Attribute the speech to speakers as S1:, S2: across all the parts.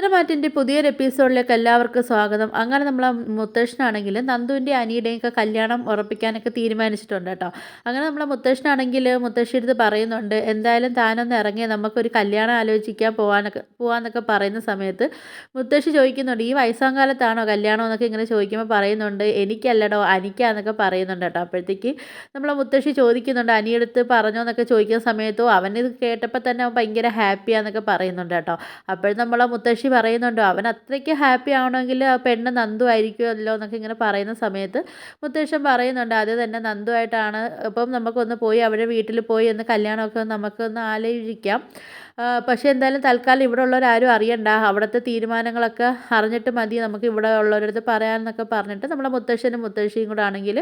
S1: മാറ്റിൻ്റെ പുതിയൊരു എപ്പിസോഡിലേക്ക് എല്ലാവർക്കും സ്വാഗതം. അങ്ങനെ നമ്മളെ മുത്തശ്ശനാണെങ്കിൽ നന്ദുവിൻ്റെ അനിയുടെയും ഒക്കെ കല്യാണം ഉറപ്പിക്കാനൊക്കെ തീരുമാനിച്ചിട്ടുണ്ട് കേട്ടോ. അങ്ങനെ നമ്മളെ മുത്തശ്ശനാണെങ്കിൽ മുത്തശ്ശിയെടുത്ത് പറയുന്നുണ്ട്, എന്തായാലും താനൊന്ന് ഇറങ്ങി നമുക്കൊരു കല്യാണം ആലോചിക്കാൻ പോവാന്നൊക്കെ പറയുന്ന സമയത്ത് മുത്തശ്ശി ചോദിക്കുന്നുണ്ട്, ഈ വയസ്സാം കാലത്താണോ കല്യാണം എന്നൊക്കെ ഇങ്ങനെ ചോദിക്കുമ്പോൾ പറയുന്നുണ്ട്, എനിക്കല്ലടോ അനിക്കാന്നൊക്കെ പറയുന്നുണ്ട് കേട്ടോ. അപ്പോഴത്തേക്ക് നമ്മളെ മുത്തശ്ശി ചോദിക്കുന്നുണ്ട്, അനിയെടുത്ത് പറഞ്ഞോ എന്നൊക്കെ ചോദിക്കുന്ന സമയത്തോ അവനിത് കേട്ടപ്പോൾ തന്നെ അവൻ ഭയങ്കര ഹാപ്പിയാന്നൊക്കെ പറയുന്നുണ്ട് കേട്ടോ. അപ്പോൾ നമ്മളെ മുത്തശ്ശി പറയുന്നുണ്ടോ അവൻ അത്രയ്ക്ക് ഹാപ്പി ആവണമെങ്കിൽ ആ പെണ്ണ് നന്ദു ആയിരിക്കുമല്ലോ എന്നൊക്കെ ഇങ്ങനെ പറയുന്ന സമയത്ത് മുത്തശ്ശൻ പറയുന്നുണ്ട്, അത് തന്നെ നന്ദുവായിട്ടാണ്. അപ്പം നമുക്കൊന്ന് പോയി അവരുടെ വീട്ടിൽ പോയി ഒന്ന് കല്യാണമൊക്കെ നമുക്കൊന്ന് ആലോചിക്കാം. പക്ഷേ എന്തായാലും തൽക്കാലം ഇവിടെ ഉള്ളവരാരും അറിയണ്ട, അവിടുത്തെ തീരുമാനങ്ങളൊക്കെ അറിഞ്ഞിട്ട് മതി നമുക്ക് ഇവിടെ ഉള്ളവരടുത്ത് പറയാമെന്നൊക്കെ പറഞ്ഞിട്ട് നമ്മളെ മുത്തശ്ശനും മുത്തശ്ശിയും കൂടെ ആണെങ്കിൽ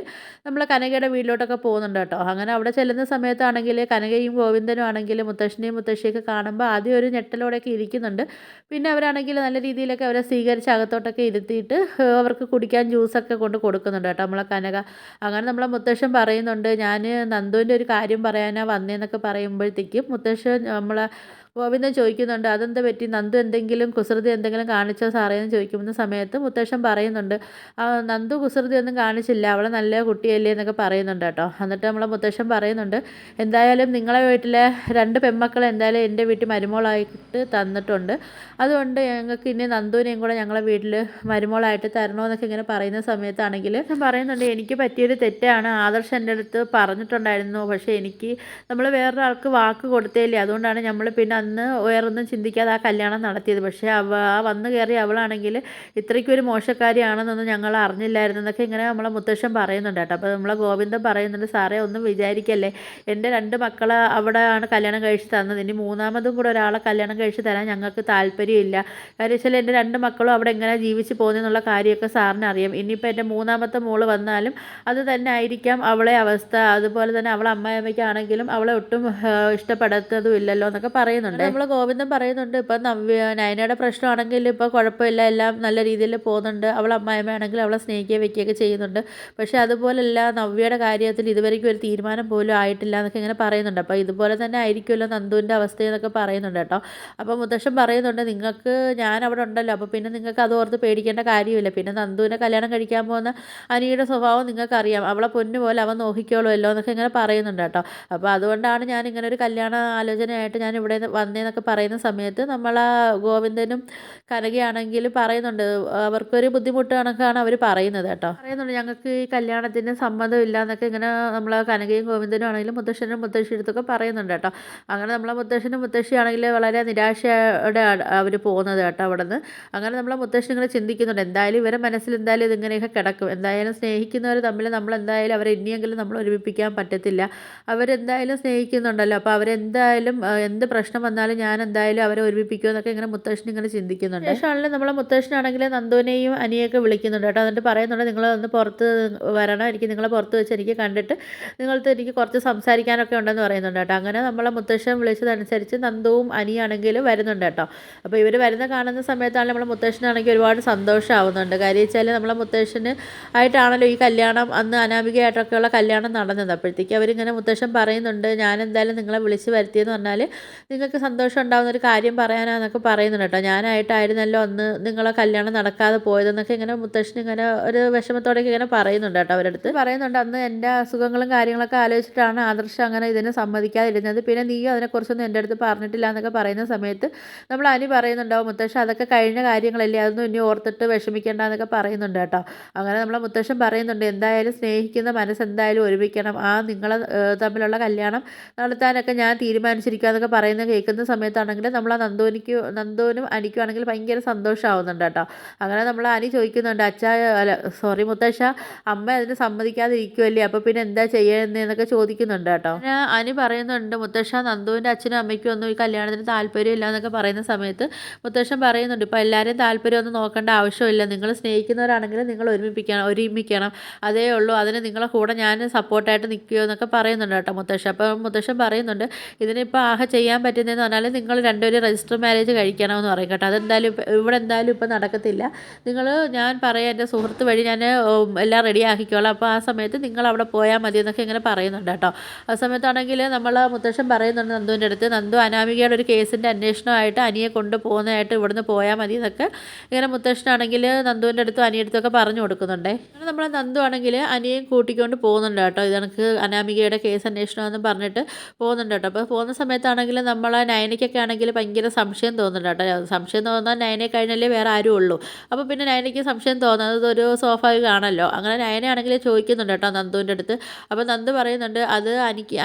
S1: നമ്മളെ കനകയുടെ വീട്ടിലോട്ടൊക്കെ പോകുന്നുണ്ട് കേട്ടോ. അങ്ങനെ അവിടെ ചെല്ലുന്ന സമയത്താണെങ്കിൽ കനകയും ഗോവിന്ദനും ആണെങ്കിൽ മുത്തശ്ശനെയും മുത്തശ്ശിയൊക്കെ കാണുമ്പോൾ ആദ്യം ഒരു ഞെട്ടലോടെയൊക്കെ ഇരിക്കുന്നുണ്ട്. പിന്നെ അവരാണെങ്കിൽ നല്ല രീതിയിലൊക്കെ അവരെ സ്വീകരിച്ച് അകത്തോട്ടൊക്കെ ഇരുത്തിയിട്ട് അവർക്ക് കുടിക്കാൻ ജ്യൂസൊക്കെ കൊണ്ട് കൊടുക്കുന്നുണ്ട് കേട്ടോ നമ്മളെ കനക. അങ്ങനെ നമ്മളെ മുത്തശ്ശൻ പറയുന്നുണ്ട്, ഞാൻ നന്ദുവിൻ്റെ ഒരു കാര്യം പറയാനാണ് വന്നതെന്നൊക്കെ പറയുമ്പോഴത്തേക്കും മുത്തശ്ശൻ നമ്മളെ ഗോവിന്ദൻ ചോദിക്കുന്നുണ്ട്, അതെന്താ പറ്റി, നന്ദു എന്തെങ്കിലും കുസൃതി എന്തെങ്കിലും കാണിച്ചോ സാറേ എന്ന് ചോദിക്കുന്ന സമയത്ത് മുത്തശ്ശൻ പറയുന്നുണ്ട്, നന്ദു കുസൃതി ഒന്നും കാണിച്ചില്ല, അവളെ നല്ല കുട്ടിയല്ലേ എന്നൊക്കെ പറയുന്നുണ്ട് കേട്ടോ. എന്നിട്ട് നമ്മളെ മുത്തശ്ശൻ പറയുന്നുണ്ട്, എന്തായാലും നിങ്ങളെ വീട്ടിലെ 2 പെൺമക്കളെ എന്തായാലും എൻ്റെ വീട്ടിൽ മരുമോളായിട്ട് തന്നിട്ടുണ്ട്, അതുകൊണ്ട് ഞങ്ങൾക്ക് ഇനി നന്ദുവിനെയും കൂടെ ഞങ്ങളെ വീട്ടിൽ മരുമോളായിട്ട് തരണമെന്നൊക്കെ ഇങ്ങനെ പറയുന്ന സമയത്താണെങ്കിൽ ഞാൻ പറയുന്നുണ്ട്, എനിക്ക് പറ്റിയൊരു തെറ്റാണ്, ആദർശ് എൻ്റെ അടുത്ത് പറഞ്ഞിട്ടുണ്ടായിരുന്നു, പക്ഷേ എനിക്ക് നമ്മൾ വേറൊരാൾക്ക് വാക്ക് കൊടുത്തേയില്ലേ, അതുകൊണ്ടാണ് നമ്മൾ പിന്നെ അന്ന് വേറൊന്നും ചിന്തിക്കാതെ ആ കല്യാണം നടത്തിയത്. പക്ഷേ വന്ന് കയറി അവളാണെങ്കിൽ ഇത്രയ്ക്കൊരു മോശക്കാരിയാണെന്നൊന്നും ഞങ്ങൾ അറിഞ്ഞില്ലായിരുന്നു എന്നൊക്കെ ഇങ്ങനെ നമ്മളെ മുത്തശ്ശൻ പറയുന്നുണ്ട് കേട്ടോ. അപ്പോൾ നമ്മളെ ഗോവിന്ദൻ പറയുന്നുണ്ട്, സാറേ ഒന്നും വിചാരിക്കല്ലേ, എൻ്റെ 2 മക്കളെ അവിടെയാണ് കല്യാണം കഴിച്ച് തന്നത്, ഇനി മൂന്നാമതും കൂടെ ഒരാളെ കല്യാണം കഴിച്ച് തരാൻ ഞങ്ങൾക്ക് താല്പര്യമില്ല. കാര്യം വെച്ചാൽ എൻ്റെ 2 മക്കളും അവിടെ എങ്ങനെ ജീവിച്ച് പോകുന്നതെന്നുള്ള കാര്യമൊക്കെ സാറിന് അറിയാം. ഇനിയിപ്പോൾ എൻ്റെ മൂന്നാമത്തെ മോള് വന്നാലും അത് തന്നെ ആയിരിക്കാം അവളെ അവസ്ഥ, അതുപോലെ തന്നെ അവളെ അമ്മായിയമ്മയ്ക്കാണെങ്കിലും അവളെ ഒട്ടും ഇഷ്ടപ്പെടാത്തതും ഇല്ലല്ലോ എന്നൊക്കെ പറയുന്നുണ്ട്. നമ്മൾ ഗോവിന്ദൻ പറയുന്നുണ്ട്, ഇപ്പം നയനയുടെ പ്രശ്നമാണെങ്കിൽ ഇപ്പോൾ കുഴപ്പമില്ല, എല്ലാം നല്ല രീതിയിൽ പോകുന്നുണ്ട്, അവളെ അമ്മായിയമ്മയാണെങ്കിൽ അവളെ സ്നേഹിക്കുകയും വെക്കുകയൊക്കെ ചെയ്യുന്നുണ്ട്, പക്ഷേ അതുപോലല്ല നവ്യയുടെ കാര്യത്തിൽ ഇതുവരെയ്ക്കും ഒരു തീരുമാനം പോലും ആയിട്ടില്ല എന്നൊക്കെ ഇങ്ങനെ പറയുന്നുണ്ട്. അപ്പോൾ ഇതുപോലെ തന്നെ ആയിരിക്കുമല്ലോ നന്ദുവിൻ്റെ അവസ്ഥയെന്നൊക്കെ പറയുന്നുണ്ട് കേട്ടോ. അപ്പോൾ മുത്തശ്ശൻ പറയുന്നുണ്ട്, നിങ്ങൾക്ക് ഞാൻ അവിടെ ഉണ്ടല്ലോ, അപ്പോൾ പിന്നെ നിങ്ങൾക്ക് അത് ഓർത്ത് പേടിക്കേണ്ട കാര്യമില്ല, പിന്നെ നന്ദുവിനെ കല്യാണം കഴിക്കാൻ പോകുന്ന അനിയുടെ സ്വഭാവം നിങ്ങൾക്കറിയാം, അവളെ പൊന്നു പോലെ അവൻ നോക്കിക്കോളുമല്ലോ എന്നൊക്കെ ഇങ്ങനെ പറയുന്നുണ്ട് കേട്ടോ. അപ്പോൾ അതുകൊണ്ടാണ് ഞാൻ ഇങ്ങനെ ഒരു കല്യാണ ആലോചനയായിട്ട് ഞാൻ ഇവിടെ വന്നതെന്നൊക്കെ പറയുന്ന സമയത്ത് നമ്മളാ ഗോവിന്ദനും കനകയാണെങ്കിൽ പറയുന്നുണ്ട്, അവർക്കൊരു ബുദ്ധിമുട്ട് കണക്കാണ് അവർ പറയുന്നത് കേട്ടോ. പറയുന്നുണ്ട്, ഞങ്ങൾക്ക് ഈ കല്യാണത്തിന് സമ്മതമില്ല എന്നൊക്കെ ഇങ്ങനെ നമ്മൾ കനകയും ഗോവിന്ദനും ആണെങ്കിലും മുത്തശ്ശനും മുത്തശ്ശിയെടുത്തൊക്കെ പറയുന്നുണ്ട് കേട്ടോ. അങ്ങനെ നമ്മളെ മുത്തശ്ശനും മുത്തശ്ശിയാണെങ്കിൽ വളരെ നിരാശയോടെ അവർ പോകുന്നത് കേട്ടോ അവിടെ നിന്ന്. അങ്ങനെ നമ്മളെ മുത്തശ്ശൻ ഇങ്ങനെ ചിന്തിക്കുന്നുണ്ട്, എന്തായാലും ഇവരെ മനസ്സിൽ എന്തായാലും ഇതിങ്ങനെയൊക്കെ കിടക്കും, എന്തായാലും സ്നേഹിക്കുന്നവർ തമ്മിൽ നമ്മൾ എന്തായാലും അവരെ ഇനിയെങ്കിലും നമ്മൾ ഒരുമിപ്പിക്കാൻ പറ്റത്തില്ല, അവരെന്തായാലും സ്നേഹിക്കുന്നുണ്ടല്ലോ, അപ്പോൾ അവരെന്തായാലും എന്ത് പ്രശ്നം വന്നാലും ഞാൻ എന്തായാലും അവരെ ഒരുമിപ്പിക്കുമെന്നൊക്കെ ഇങ്ങനെ മുത്തശ്ശൻ ഇങ്ങനെ ചിന്തിക്കുന്നുണ്ട്. ശേഷമാണെങ്കിൽ നമ്മളെ മുത്തശ്ശനാണെങ്കിൽ നന്ദുവിനെയും അനിയൊക്കെ വിളിക്കുന്നുണ്ട് കേട്ടോ. എന്നിട്ട് പറയുന്നുണ്ട്, നിങ്ങൾ ഒന്ന് പുറത്ത് വരണം, എനിക്ക് നിങ്ങളെ പുറത്ത് വെച്ച് എനിക്ക് കണ്ടിട്ട് നിങ്ങൾക്ക് എനിക്ക് കുറച്ച് സംസാരിക്കാനൊക്കെ ഉണ്ടെന്ന് പറയുന്നുണ്ട് കേട്ടോ. അങ്ങനെ നമ്മളെ മുത്തശ്ശൻ വിളിച്ചതനുസരിച്ച് നന്ദുവും അനിയാണെങ്കിലും വരുന്നുണ്ട് കേട്ടോ. അപ്പോൾ ഇവർ വരുന്ന കാണുന്ന സമയത്താണ് നമ്മളെ മുത്തശ്ശനാണെങ്കിൽ ഒരുപാട് സന്തോഷമാവുന്നുണ്ട്. കാര്യം വെച്ചാൽ നമ്മളെ മുത്തശ്ശന് ആയിട്ടാണല്ലോ ഈ കല്യാണം അന്ന് അനാമികയായിട്ടൊക്കെയുള്ള കല്യാണം നടന്നത്. അപ്പോഴത്തേക്ക് അവരിങ്ങനെ മുത്തശ്ശൻ പറയുന്നുണ്ട്, ഞാൻ എന്തായാലും നിങ്ങളെ വിളിച്ച് വരുത്തിയെന്ന് പറഞ്ഞാൽ നിങ്ങൾക്ക് സന്തോഷം ഉണ്ടാകുന്ന ഒരു കാര്യം പറയാനാന്നൊക്കെ പറയുന്നുണ്ട് കേട്ടോ. ഞാനായിട്ടായിരുന്നല്ലോ അന്ന് നിങ്ങളെ കല്യാണം നടക്കാതെ പോയതെന്നൊക്കെ ഇങ്ങനെ മുത്തശ്ശൻ ഇങ്ങനെ ഒരു വിഷമത്തോടെയൊക്കെ ഇങ്ങനെ പറയുന്നുണ്ട് കേട്ടോ. അവരടുത്ത് പറയുന്നുണ്ട്, അന്ന് എൻ്റെ അസുഖങ്ങളും കാര്യങ്ങളൊക്കെ ആലോചിച്ചിട്ടാണ് ആദർശം അങ്ങനെ ഇതിന് സമ്മതിക്കാതിരുന്നത്, പിന്നെ നീയും അതിനെക്കുറിച്ചൊന്നും എൻ്റെ അടുത്ത് പറഞ്ഞിട്ടില്ല എന്നൊക്കെ പറയുന്ന സമയത്ത് നമ്മൾ അനി പറയുന്നുണ്ടാവും, മുത്തശ്ശൻ അതൊക്കെ കഴിഞ്ഞ കാര്യങ്ങളല്ലേ, അതൊന്നും ഇനി ഓർത്തിട്ട് വിഷമിക്കേണ്ട എന്നൊക്കെ പറയുന്നുണ്ട് കേട്ടോ. അങ്ങനെ നമ്മളെ മുത്തശ്ശൻ പറയുന്നുണ്ട്, എന്തായാലും സ്നേഹിക്കുന്ന മനസ്സ് എന്തായാലും ഒരുമിക്കണം, ആ നിങ്ങളെ തമ്മിലുള്ള കല്യാണം നടത്താനൊക്കെ ഞാൻ തീരുമാനിച്ചിരിക്കുക എന്നൊക്കെ പറയുന്നത് കേൾക്കുന്ന സമയത്താണെങ്കിൽ നമ്മൾ ആ നന്ദുവിനും അനിക്കുവാണെങ്കിൽ ഭയങ്കര സന്തോഷമാവുന്നുണ്ട് കേട്ടോ. അങ്ങനെ നമ്മൾ അനി ചോദിക്കുന്നുണ്ട്, അല്ല സോറി മുത്തശ്ശ, അമ്മ അതിന് സമ്മതിക്കാതെ ഇരിക്കുമല്ലേ, അപ്പോൾ പിന്നെ എന്താ ചെയ്യുന്നതെന്നൊക്കെ ചോദിക്കുന്നുണ്ട് കേട്ടോ. പിന്നെ അനി പറയുന്നുണ്ട്, മുത്തശ്ശ നന്ദുവിൻ്റെ അച്ഛനും അമ്മയ്ക്കും ഒന്നും ഈ കല്യാണത്തിന് താല്പര്യമില്ല എന്നൊക്കെ പറയുന്ന സമയത്ത് മുത്തശ്ശൻ പറയുന്നുണ്ട്, ഇപ്പോൾ എല്ലാവരെയും താല്പര്യമൊന്നും നോക്കേണ്ട ആവശ്യമില്ല, നിങ്ങൾ സ്നേഹിക്കുന്നവരാണെങ്കിൽ നിങ്ങൾ ഒരുമിക്കണം, അതേ ഉള്ളൂ, അതിന് നിങ്ങളെ കൂടെ ഞാൻ സപ്പോർട്ടായിട്ട് നിൽക്കുമോ എന്നൊക്കെ പറയുന്നുണ്ട് കേട്ടോ മുത്തശ്ശൻ. അപ്പോൾ മുത്തശ്ശൻ പറയുന്നുണ്ട്, ഇതിനിപ്പോൾ ചെയ്യാൻ പറ്റുന്നതെന്ന് പറയുന്നത് പറഞ്ഞാൽ നിങ്ങൾ രണ്ടുപേരും രജിസ്റ്റർ മാരേജ് കഴിക്കണമെന്ന് പറയും കേട്ടോ. അതെന്തായാലും ഇവിടെ എന്തായാലും ഇപ്പം നടക്കത്തില്ല. ഞാൻ പറയാം എൻ്റെ സുഹൃത്ത് വഴി ഞാൻ എല്ലാം റെഡി ആക്കിക്കോളാം, അപ്പോൾ ആ സമയത്ത് നിങ്ങൾ അവിടെ പോയാൽ മതി എന്നൊക്കെ ഇങ്ങനെ പറയുന്നുണ്ട് കേട്ടോ. ആ സമയത്താണെങ്കിൽ നമ്മൾ മുത്തശ്ശൻ പറയുന്നുണ്ട് നന്ദുവിൻ്റെ അടുത്ത്, നന്ദു അനാമികയുടെ ഒരു കേസിൻ്റെ അന്വേഷണമായിട്ട് അനിയെ കൊണ്ടുപോകുന്നതായിട്ട് ഇവിടുന്ന് പോയാൽ മതി എന്നൊക്കെ ഇങ്ങനെ മുത്തശ്ശനാണെങ്കിൽ നന്ദുവിൻ്റെ അടുത്തും അനിയടുത്തൊക്കെ പറഞ്ഞു കൊടുക്കുന്നുണ്ടേ. അങ്ങനെ നമ്മൾ നന്ദു ആണെങ്കിൽ അനിയും കൂട്ടിക്കൊണ്ട് പോകുന്നുണ്ട് കേട്ടോ. ഇത് കണക്ക് അനാമികയുടെ കേസ് അന്വേഷണമെന്ന് പറഞ്ഞിട്ട് പോകുന്നുണ്ട് കേട്ടോ. അപ്പോൾ പോകുന്ന സമയത്താണെങ്കിൽ നമ്മളെ നയനയ്ക്കൊക്കെ ആണെങ്കിൽ ഭയങ്കര സംശയം തോന്നുന്നുണ്ട് കേട്ടോ. സംശയം തോന്നാൻ നയനെ കഴിഞ്ഞല്ലേ വേറെ ആരും ഉള്ളൂ. അപ്പോൾ പിന്നെ നയനയ്ക്ക് സംശയം തോന്നുന്നത് ഒരു സ്വാഭാവികമാണല്ലോ. അങ്ങനെ നയനയാണെങ്കിൽ ചോദിക്കുന്നുണ്ട് കേട്ടോ നന്ദുവിൻ്റെ അടുത്ത്. അപ്പോൾ നന്ദു പറയുന്നുണ്ട് അത്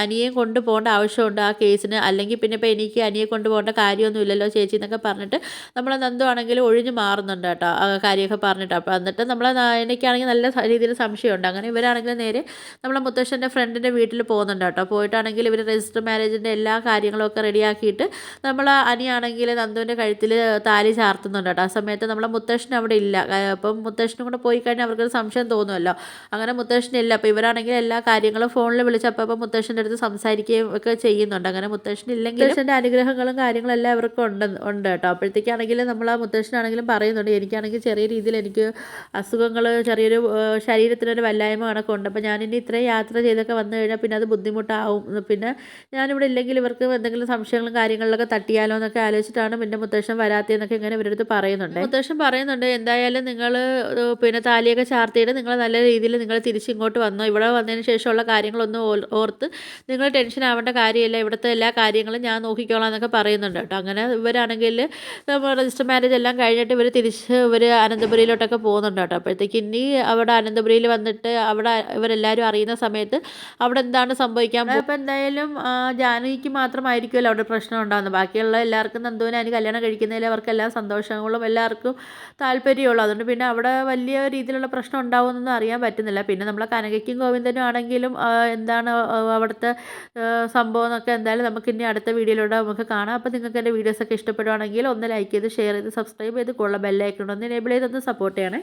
S1: അനിയെ കൊണ്ടുപോകേണ്ട ആവശ്യമുണ്ട് ആ കേസിന്, അല്ലെങ്കിൽ പിന്നെ ഇപ്പോൾ എനിക്ക് അനിയെ കൊണ്ടുപോകേണ്ട കാര്യമൊന്നുമില്ലല്ലോ ചേച്ചി എന്നൊക്കെ പറഞ്ഞിട്ട് നമ്മളെ നന്ദു ആണെങ്കിൽ ഒഴിഞ്ഞു മാറുന്നുണ്ട് കേട്ടോ ആ കാര്യമൊക്കെ പറഞ്ഞിട്ട്. അപ്പോൾ എന്നിട്ട് നമ്മളെ നയനയ്ക്കാണെങ്കിൽ നല്ല രീതിയിൽ സംശയമുണ്ട്. അങ്ങനെ ഇവരാണെങ്കിൽ നേരെ നമ്മളെ മുത്തശ്ശൻ്റെ ഫ്രണ്ടിൻ്റെ വീട്ടിൽ പോകുന്നുണ്ട് കേട്ടോ. പോയിട്ടാണെങ്കിൽ ഇവർ രജിസ്റ്റർ മാരേജിൻ്റെ എല്ലാ കാര്യങ്ങളും ഒക്കെ റെഡിയാക്കിയിട്ട് നമ്മൾ അനിയാണെങ്കിൽ നന്ദുവിൻ്റെ കഴുത്തിൽ താലി ചാർത്തുന്നുണ്ട് കേട്ടോ. ആ സമയത്ത് നമ്മളെ മുത്തശ്ശൻ അവിടെ ഇല്ല. അപ്പം മുത്തശ്ശനും കൂടെ പോയി കഴിഞ്ഞാൽ അവർക്കൊരു സംശയം തോന്നുമല്ലോ. അങ്ങനെ മുത്തശ്ശനില്ല. അപ്പോൾ ഇവരാണെങ്കിൽ എല്ലാ കാര്യങ്ങളും ഫോണിൽ വിളിച്ചപ്പോൾ മുത്തശ്ശൻ്റെ അടുത്ത് സംസാരിക്കുകയും ഒക്കെ ചെയ്യുന്നുണ്ട്. അങ്ങനെ മുത്തശ്ശനില്ലെങ്കിൽ മുത്തശ്ശൻ്റെ അനുഗ്രഹങ്ങളും കാര്യങ്ങളും എല്ലാം അവർക്ക് ഉണ്ട് കേട്ടോ. അപ്പോഴത്തേക്കാണെങ്കിൽ നമ്മൾ ആ മുത്തശ്ശനാണെങ്കിലും പറയുന്നുണ്ട് എനിക്കാണെങ്കിൽ ചെറിയ രീതിയിൽ എനിക്ക് അസുഖങ്ങൾ ചെറിയൊരു ശരീരത്തിനൊരു വല്ലായ്മ കണക്കുണ്ട്. അപ്പോൾ ഞാനിനി ഇത്രയും യാത്ര ചെയ്തൊക്കെ വന്നു കഴിഞ്ഞാൽ പിന്നെ അത് ബുദ്ധിമുട്ടാവും. പിന്നെ ഞാനിവിടെ ഇല്ലെങ്കിൽ ഇവർക്ക് എന്തെങ്കിലും സംശയങ്ങളും കാര്യങ്ങളിലൊക്കെ തട്ടിയാലോ എന്നൊക്കെ ആലോചിച്ചിട്ടാണ് പിന്നെ മുത്തശ്ശൻ വരാത്തതെന്നൊക്കെ ഇങ്ങനെ ഇവരുടെ അടുത്ത് പറയുന്നുണ്ട്. മുത്തശ്ശൻ പറയുന്നുണ്ട് എന്തായാലും നിങ്ങൾ പിന്നെ താലിയൊക്കെ ചാർത്തിയിട്ട് നിങ്ങൾ നല്ല രീതിയിൽ നിങ്ങൾ തിരിച്ചിങ്ങോട്ട് വന്നോ. ഇവിടെ വന്നതിന് ശേഷമുള്ള കാര്യങ്ങളൊന്നും ഓർത്ത് നിങ്ങൾ ടെൻഷൻ ആവേണ്ട കാര്യമില്ല, ഇവിടുത്തെ എല്ലാ കാര്യങ്ങളും ഞാൻ നോക്കിക്കോളാം എന്നൊക്കെ പറയുന്നുണ്ട് കേട്ടോ. അങ്ങനെ ഇവരാണെങ്കിൽ രജിസ്റ്റർ മാരേജ് എല്ലാം കഴിഞ്ഞിട്ട് ഇവർ അനന്തപുരിയിലോട്ടൊക്കെ പോകുന്നുണ്ട് കേട്ടോ. അപ്പോഴത്തേക്ക് ഇനി അവിടെ അനന്തപുരിയിൽ വന്നിട്ട് അവിടെ ഇവരെല്ലാവരും അറിയുന്ന സമയത്ത് അവിടെ എന്താണ് സംഭവിക്കാൻ പോകുന്നത്. അപ്പോൾ എന്തായാലും ജാനകിക്ക് മാത്രമായിരിക്കുമല്ലോ അവിടെ പ്രശ്നം ഉണ്ടാകുന്നത്. ബാക്കിയുള്ള എല്ലാവർക്കും നന്ദുവിനെ അതിന് കല്യാണം കഴിക്കുന്നതിൽ അവർക്കെല്ലാം സന്തോഷങ്ങളും എല്ലാവർക്കും താല്പര്യമുള്ളൂ. അതുകൊണ്ട് പിന്നെ അവിടെ വലിയ രീതിയിലുള്ള പ്രശ്നം ഉണ്ടാവുമെന്നൊന്നും അറിയാൻ പറ്റുന്നില്ല. പിന്നെ നമ്മളെ കനകയ്ക്കും ഗോവിന്ദനും ആണെങ്കിലും എന്താണ് അവിടുത്തെ സംഭവം എന്നൊക്കെ എന്തായാലും നമുക്ക് ഇനി അടുത്ത വീഡിയോയിലൂടെ നമുക്ക് കാണാം. അപ്പോൾ നിങ്ങൾക്ക് എൻ്റെ വീഡിയോസൊക്കെ ഇഷ്ടപ്പെടുവാണെങ്കിൽ ഒന്ന് ലൈക്ക് ചെയ്ത് ഷെയർ ചെയ്ത് സബ്സ്ക്രൈബ് ചെയ്ത് കൊള്ള ബെല്ലൈക്കൺ ഒന്ന് എനേബിൾ ചെയ്തൊന്ന് സപ്പോർട്ട് ചെയ്യണേ.